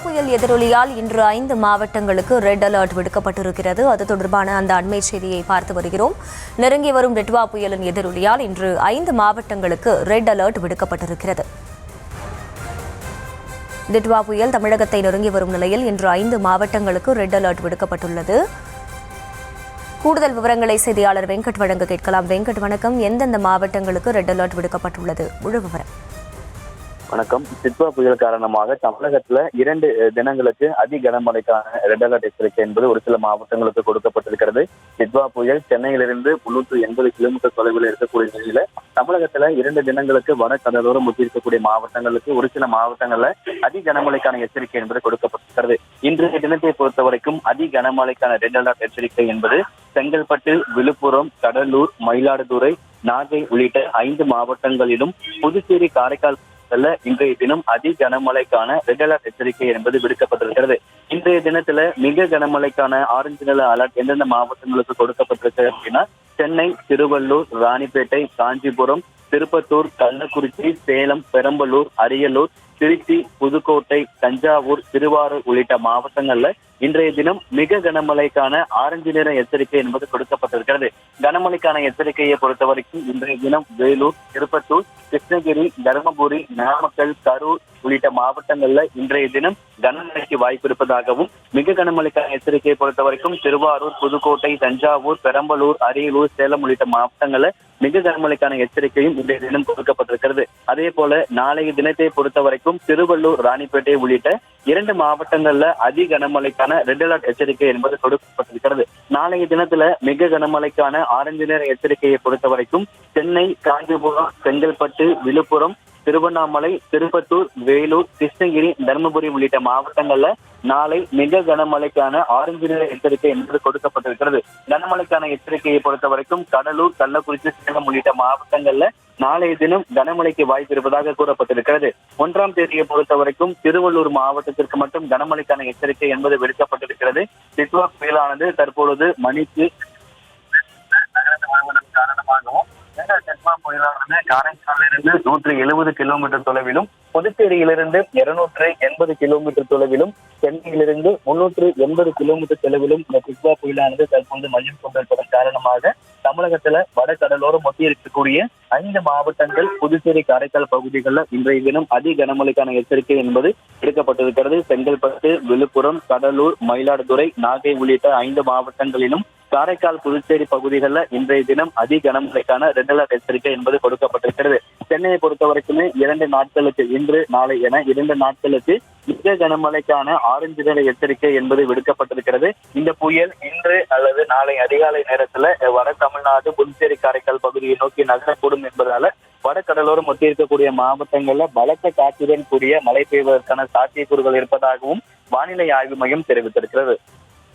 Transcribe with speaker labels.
Speaker 1: புயல் எதிரொலியால் இன்று 5 மாவட்டங்களுக்கு ரெட் அலர்ட் விடுக்கப்பட்டிருக்கிறது. அது தொடர்பான அந்த அண்மை செய்தியை பார்த்து வருகிறோம். நெருங்கி வரும் டிட்வா புயலின் எதிரொலியால் இன்று 5 மாவட்டங்களுக்கு ரெட் அலர்ட் விடுக்கப்பட்டிருக்கிறது. டிட்வா புயல் தமிழகத்தை நெருங்கி வரும் நிலையில் இன்று 5 மாவட்டங்களுக்கு ரெட் அலர்ட் விடுக்கப்பட்டுள்ளது. கூடுதல் விவரங்களை செய்தியாளர் வெங்கட் வழங்க கேட்கலாம். வெங்கட், வணக்கம். எந்தெந்த மாவட்டங்களுக்கு ரெட் அலர்ட் விடுக்கப்பட்டுள்ளது? முழு விவரம்.
Speaker 2: வணக்கம். டிட்வா புயல் காரணமாக தமிழகத்துல 2 தினங்களுக்கு அதி கனமழைக்கான ரெட் அலர்ட் எச்சரிக்கை என்பது ஒரு சில மாவட்டங்களுக்கு கொடுக்கப்பட்டிருக்கிறது. டிட்வா புயல் சென்னையிலிருந்து 380 கிலோமீட்டர் தொலைவில் இருக்கக்கூடிய நிலையில தமிழகத்துல 2 தினங்களுக்கு வட கடலோரம் ஒட்டி இருக்கக்கூடிய மாவட்டங்களுக்கு ஒரு சில மாவட்டங்கள்ல அதி கனமழைக்கான எச்சரிக்கை என்பது கொடுக்கப்பட்டிருக்கிறது. இன்றைய தினத்தை பொறுத்த வரைக்கும் அதி கனமழைக்கான ரெட் அலர்ட் எச்சரிக்கை என்பது செங்கல்பட்டு, விழுப்புரம், கடலூர், மயிலாடுதுறை, நாகை உள்ளிட்ட 5 மாவட்டங்களிலும் புதுச்சேரி, காரைக்கால் இன்றைய தினம் அதி கனமழைக்கான ரெட் அலர்ட் எச்சரிக்கை என்பது விடுக்கப்பட்டிருக்கிறது. இன்றைய தினத்துல மிக கனமழைக்கான ஆரஞ்சு நில அலர்ட் எந்தெந்த மாவட்டங்களுக்கு கொடுக்கப்பட்டிருக்கிறது அப்படின்னா சென்னை, திருவள்ளூர், ராணிப்பேட்டை, காஞ்சிபுரம், திருப்பத்தூர், கள்ளக்குறிச்சி, சேலம், பெரம்பலூர், அரியலூர், திருச்சி, புதுக்கோட்டை, தஞ்சாவூர், திருவாரூர் உள்ளிட்ட மாவட்டங்கள்ல இன்றைய தினம் மிக கனமழைக்கான ஆரஞ்சு நிற எச்சரிக்கை என்பது கொடுக்கப்பட்டிருக்கிறது. கனமழைக்கான எச்சரிக்கையை பொறுத்த வரைக்கும் இன்றைய தினம் வேலூர், திருப்பத்தூர், கிருஷ்ணகிரி, தருமபுரி, நாமக்கல், கரூர் உள்ளிட்ட மாவட்டங்கள்ல இன்றைய தினம் கனமழைக்கு வாய்ப்பு இருப்பதாகவும், மிக கனமழைக்கான எச்சரிக்கையை பொறுத்த வரைக்கும் திருவாரூர், புதுக்கோட்டை, தஞ்சாவூர், பெரம்பலூர், அரியலூர், சேலம் உள்ளிட்ட மாவட்டங்கள்ல மிக கனமழைக்கான எச்சரிக்கையும் இன்றைய தினம் கொடுக்கப்பட்டிருக்கிறது. அதே போல நாளைய தினத்தை பொறுத்த வரைக்கும் திருவள்ளூர், ராணிப்பேட்டை உள்ளிட்ட 2 மாவட்டங்கள்ல அதி கனமழைக்கான ரெட் அலர்ட் எச்சரிக்கை என்பது கொடுக்கப்பட்டிருக்கிறது. நாளைய தினத்துல மிக கனமழைக்கான ஆரஞ்சு நிற எச்சரிக்கையை பொறுத்த வரைக்கும் சென்னை, காஞ்சிபுரம், செங்கல்பட்டு, விழுப்புரம், திருவண்ணாமலை, திருப்பத்தூர், வேலூர், கிருஷ்ணகிரி, தருமபுரி உள்ளிட்ட மாவட்டங்கள்ல நாளை மிக கனமழைக்கான ஆரஞ்சு நிற எச்சரிக்கை என்பது கொடுக்கப்பட்டிருக்கிறது. கனமழைக்கான எச்சரிக்கையை பொறுத்த வரைக்கும் கடலூர், கள்ளக்குறிச்சி, சேலம் உள்ளிட்ட மாவட்டங்கள்ல நாளைய தினம் கனமழைக்கு வாய்ப்பு இருப்பதாக கூறப்பட்டிருக்கிறது. 1ஆம் தேதியை பொறுத்த வரைக்கும் திருவள்ளூர் மாவட்டத்திற்கு மட்டும் கனமழைக்கான எச்சரிக்கை என்பது விடுக்கப்பட்டிருக்கிறது. டிட்வா புயலானது தற்பொழுது மணிக்கு காரணமாகவும் டிட்வா புயலானது காரைக்காலிலிருந்து 170 கிலோமீட்டர் தொலைவிலும், புதுச்சேரியிலிருந்து 280 கிலோமீட்டர் தொலைவிலும், சென்னையிலிருந்து 380 கிலோமீட்டர் தொலைவிலும் இந்த டிட்வா புயலானது தற்போது மையம் கொண்டிருப்பதன் காரணமாக தமிழகத்துல வட கடலோரம் ஒட்டி இருக்கக்கூடிய 5 மாவட்டங்கள், புதுச்சேரி, காரைக்கால் பகுதிகளில் இன்றைய தினம் அதி கனமழைக்கான எச்சரிக்கை என்பது எடுக்கப்பட்டிருக்கிறது. செங்கல்பட்டு, விழுப்புரம், கடலூர், மயிலாடுதுறை, நாகை உள்ளிட்ட 5 மாவட்டங்களிலும், காரைக்கால், புதுச்சேரி பகுதிகளில் இன்றைய தினம் அதி கனமழைக்கான ரெட் அலர்ட் எச்சரிக்கை என்பது கொடுக்கப்பட்டிருக்கிறது. சென்னையை பொறுத்த வரைக்குமே 2 நாட்களுக்கு, இன்று நாளை என 2 நாட்களுக்கு மிக கனமழைக்கான ஆரஞ்சு நிற எச்சரிக்கை என்பது விடுக்கப்பட்டிருக்கிறது. இந்த புயல் இன்று அல்லது நாளை அதிகாலை நேரத்துல வட தமிழ்நாடு, புதுச்சேரி, காரைக்கால் பகுதியை நோக்கி நகரக்கூடும் என்பதால வட கடலோரம் ஒட்டி இருக்கக்கூடிய மாவட்டங்கள்ல பலத்த காற்றுடன் கூடிய மழை பெய்வதற்கான சாத்தியக்கூறுகள் இருப்பதாகவும் வானிலை ஆய்வு மையம் தெரிவித்திருக்கிறது.